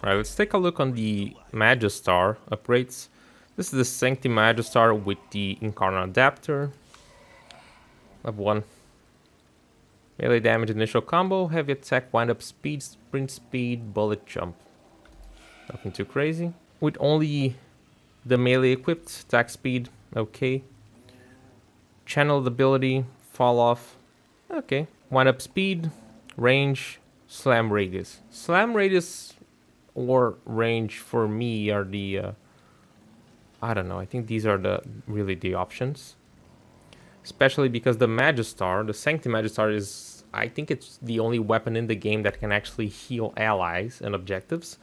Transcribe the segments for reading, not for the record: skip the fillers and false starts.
Alright, let's take a look on the Magistar upgrades. This is the Sancti Magistar with the Incarnon adapter. Level 1. Melee damage initial combo, heavy attack, wind up speed, sprint speed, bullet jump. Nothing too crazy. With only the melee equipped, attack speed, okay. Channeled ability, fall off, okay. Wind up speed, range, slam radius. Slam radius or range for me are the I don't know, I think these are really the options, especially because the Magistar, the Sancti Magistar, is, I think it's the only weapon in the game that can actually heal allies and objectives.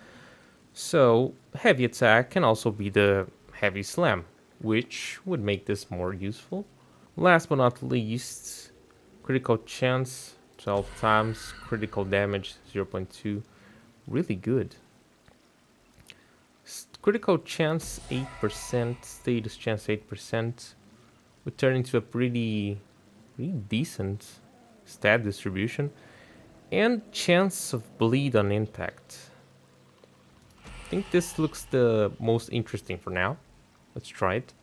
So heavy attack can also be the heavy slam, which would make this more useful. Last but not least, critical chance 12 times, critical damage 0.2, really good. Critical chance 8%, status chance 8%, would turn into a pretty decent stat distribution. And chance of bleed on impact. I think this looks the most interesting for now. Let's try it.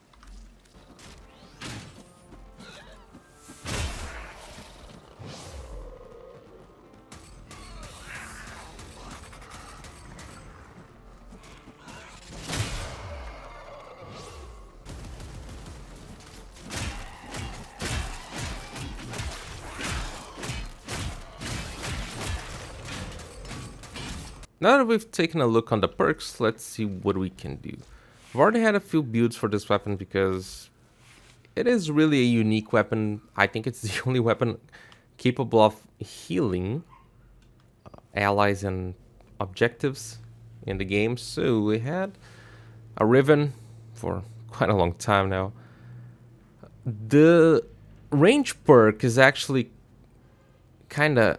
Now that we've taken a look on the perks, let's see what we can do. I've already had a few builds for this weapon because it is really a unique weapon. I think it's the only weapon capable of healing allies and objectives in the game. So we had a Riven for quite a long time now. The range perk is actually kind of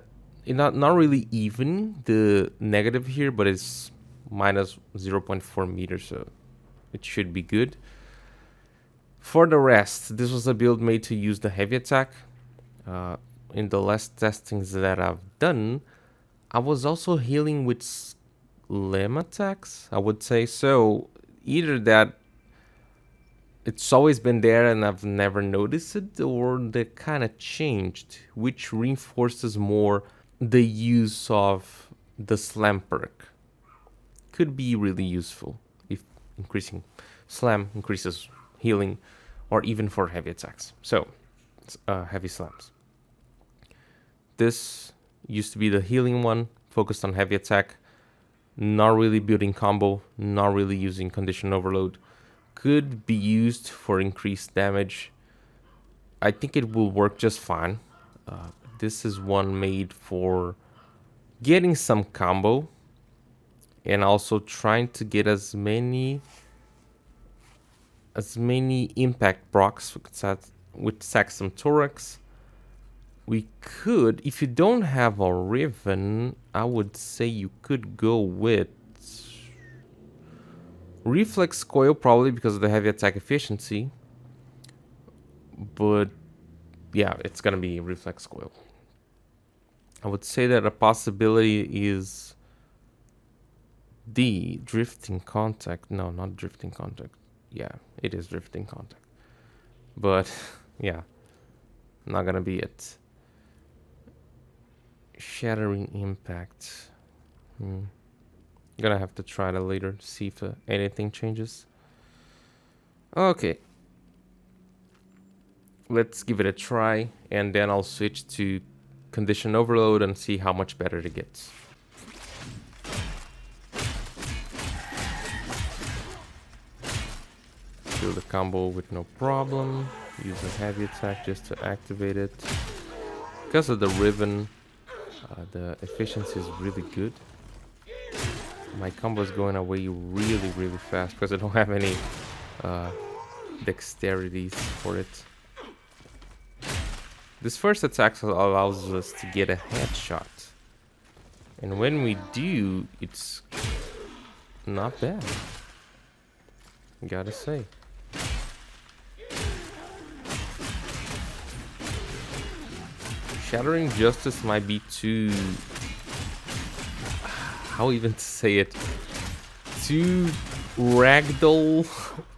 not really even the negative here, but it's minus 0.4 meters, so it should be good. For the rest, this was a build made to use the heavy attack. In the last testings that I've done, I was also healing with slam attacks, I would say. So either that it's always been there and I've never noticed it, or they kind of changed, which reinforces more the use of the slam perk. Could be really useful if increasing slam increases healing, or even for heavy attacks. So heavy slams. This used to be the healing one, focused on heavy attack, not really building combo, not really using condition overload. Could be used for increased damage. I think it will work just fine. This is one made for getting some combo and also trying to get as many impact procs with Saxum Thorax. We could, if you don't have a Riven, I would say you could go with Reflex Coil, probably because of the heavy attack efficiency. But yeah, it's gonna be Reflex Coil. I would say that a possibility is the Drifting Contact. No, not Drifting Contact. Yeah, it is Drifting Contact. But yeah, not gonna be it. Shattering Impact. Gonna have to try that later to see if anything changes. Okay. Let's give it a try, and then I'll switch to Condition Overload and see how much better it gets. Do the combo with no problem. Use a heavy attack just to activate it. Because of the Riven, the efficiency is really good. My combo is going away really fast because I don't have any dexterities for it. This first attack allows us to get a headshot. And when we do, it's not bad, gotta say. Shattering Justice might be too how even to say it, too ragdoll,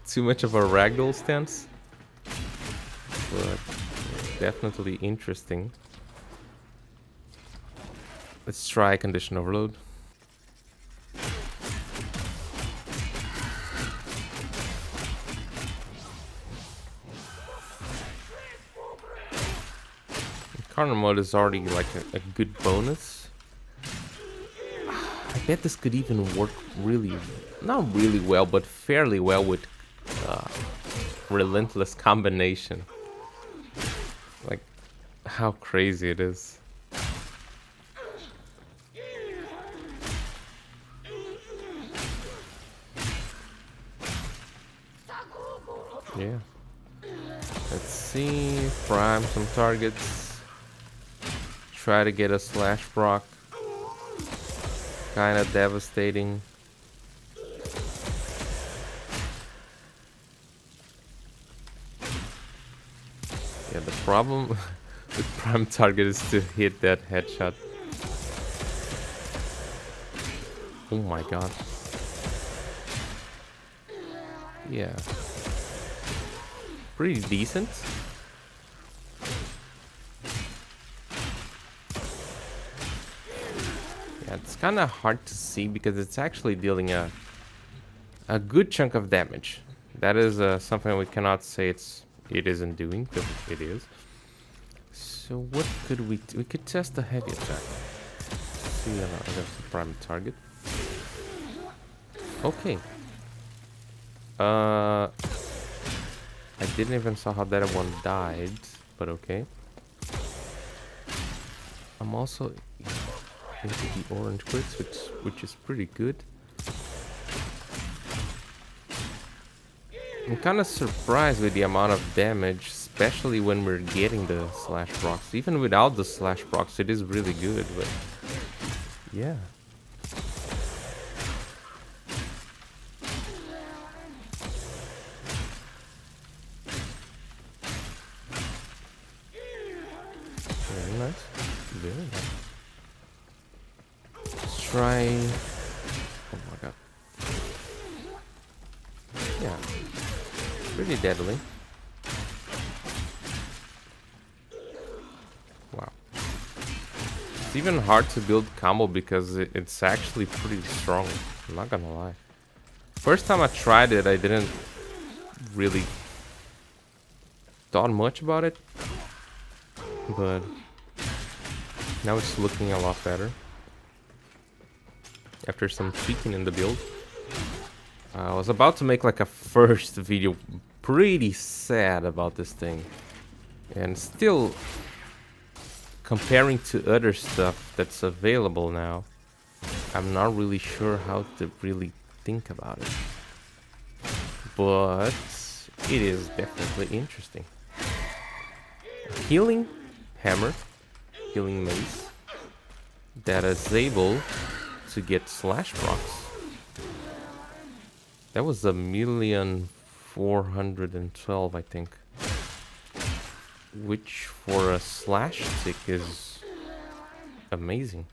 too much of a ragdoll stance, but definitely interesting. Let's try condition overload. Incarnon mode is already like a good bonus. I bet this could even work really, not really well, but fairly well with relentless combination. Like, how crazy it is. Yeah. Let's see. Prime some targets. Try to get a slash proc. Kinda devastating. Yeah, the problem with prime target is to hit that headshot. Oh my god. Yeah. Pretty decent. Yeah, it's kind of hard to see because it's actually dealing a good chunk of damage. That is something we cannot say it isn't doing, because it is. So what could we could test the heavy attack. See against the prime target. Okay. I didn't even saw how that one died, but okay. I'm also into the orange crits, which is pretty good. I'm kind of surprised with the amount of damage, especially when we're getting the slash procs. Even without the slash procs, it is really good, but yeah. Very nice. Very nice. Let's try... Oh my god. Yeah. Pretty deadly. Wow. It's even hard to build combo because it's actually pretty strong. I'm not gonna lie. First time I tried it, I didn't really thought much about it. But now it's looking a lot better. After some tweaking in the build. I was about to make like a first video pretty sad about this thing. And still comparing to other stuff that's available now, I'm not really sure how to really think about it. But it is definitely interesting. Healing hammer, healing mace that is able to get slash procs. That was 1,412,000, I think, which for a slash stick is amazing.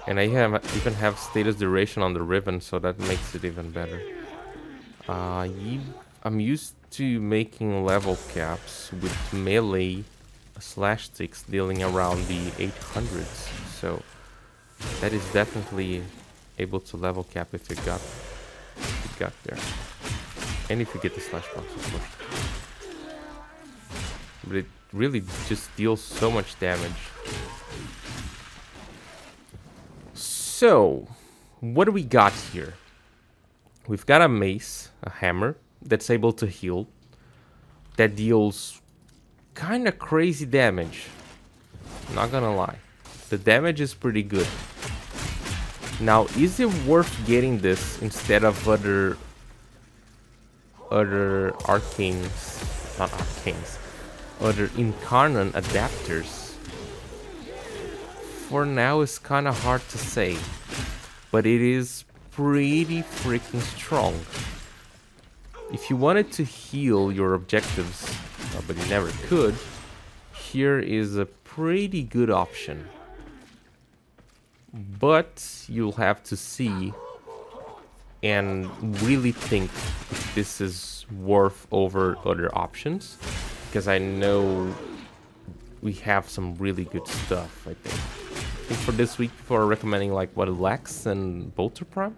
And I even have status duration on the ribbon, so that makes it even better. I'm used to making level caps with melee slash sticks dealing around the 800s, so that is definitely able to level cap if it got there, and if you get the slash box, of course. But it really just deals so much damage. So what do we got here? We've got a mace, a hammer that's able to heal, that deals kind of crazy damage. Not gonna lie, the damage is pretty good. Now, is it worth getting this instead of other arcanes, not arcanes, other Incarnon adapters? For now, it's kind of hard to say, but it is pretty freaking strong. If you wanted to heal your objectives, but you never could, here is a pretty good option. but you'll have to see and really think if this is worth over other options, because I know we have some really good stuff. I think for this week people are recommending like what, Lex and Bolter Prime,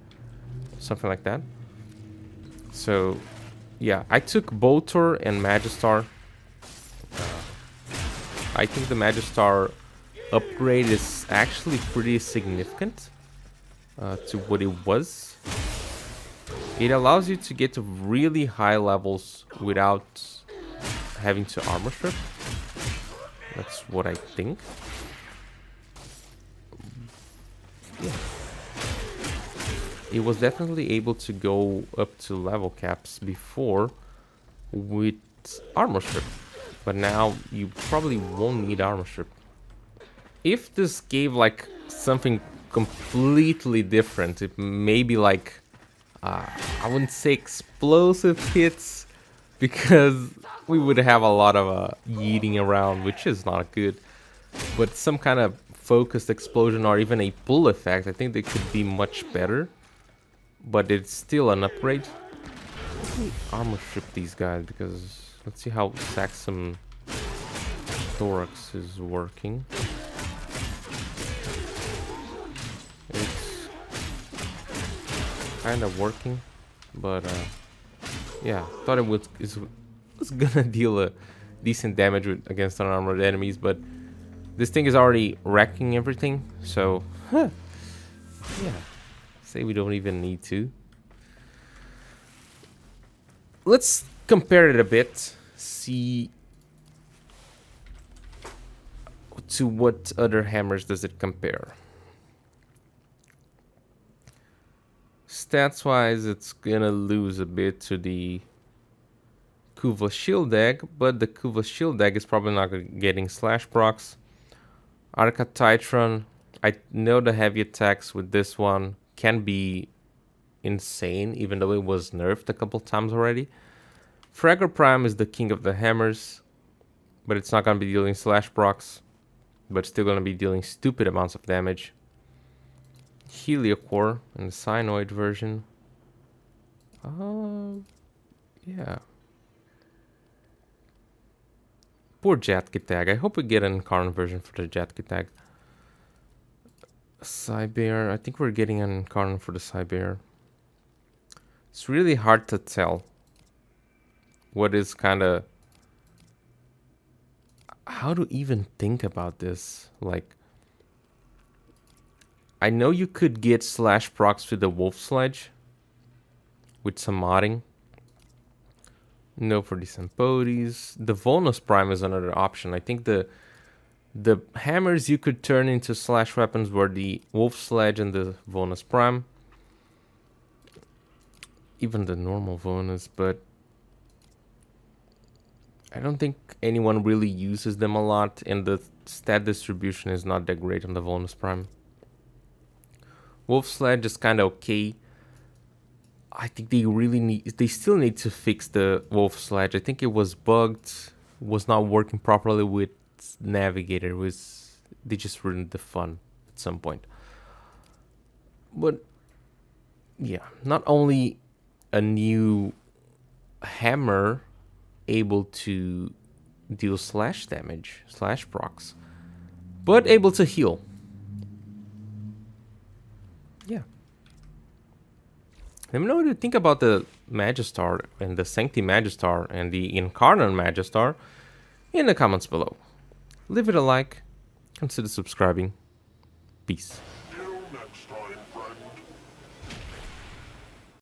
something like that. So yeah, I took Bolter and Magistar. I think the Magistar upgrade is actually pretty significant to what it was. It allows you to get to really high levels without having to armor strip. That's what I think. Yeah. It was definitely able to go up to level caps before with armor strip, but now you probably won't need armor strip. If this gave like something completely different, it may be like I wouldn't say explosive hits, because we would have a lot of yeeting around, which is not good. But some kind of focused explosion or even a pull effect, I think they could be much better. But it's still an upgrade. Let me armor strip these guys, because let's see how Saxum Thorax is working. It's kind of working, but yeah, thought it was gonna deal a decent damage against unarmored enemies, but this thing is already wrecking everything, so yeah, say we don't even need to. Let's compare it a bit, see to what other hammers does it compare. Stats wise, it's gonna lose a bit to the Kuva Shield Egg, but the Kuva Shield Egg is probably not getting slash procs. Arca Titron, I know the heavy attacks with this one can be insane, even though it was nerfed a couple times already. Fragor Prime is the king of the hammers, but it's not gonna be dealing slash procs, but still gonna be dealing stupid amounts of damage. Heliocore in the Cyanoid version. Yeah. Poor Jatkitag. I hope we get an Incarnon version for the Jatkitag. Cybear. I think we're getting an Incarnon for the Cybear. It's really hard to tell what is kind of... how to even think about this. Like, I know you could get slash procs with the Wolf Sledge with some modding. No for the Sempodes. The Volnus Prime is another option. I think the hammers you could turn into slash weapons were the Wolf Sledge and the Volnus Prime. Even the normal Volnus, but I don't think anyone really uses them a lot, and the stat distribution is not that great on the Volnus Prime. Wolf Sledge is kind of okay. I think they still need to fix the Wolf Sledge. I think it was bugged, was not working properly with Navigator. They just ruined the fun at some point. But yeah, not only a new hammer able to deal slash damage, slash procs, but able to heal. Yeah. Let me know what you think about the Magistar and the Sancti Magistar and the Incarnon Magistar in the comments below. Leave it a like, consider subscribing. Peace.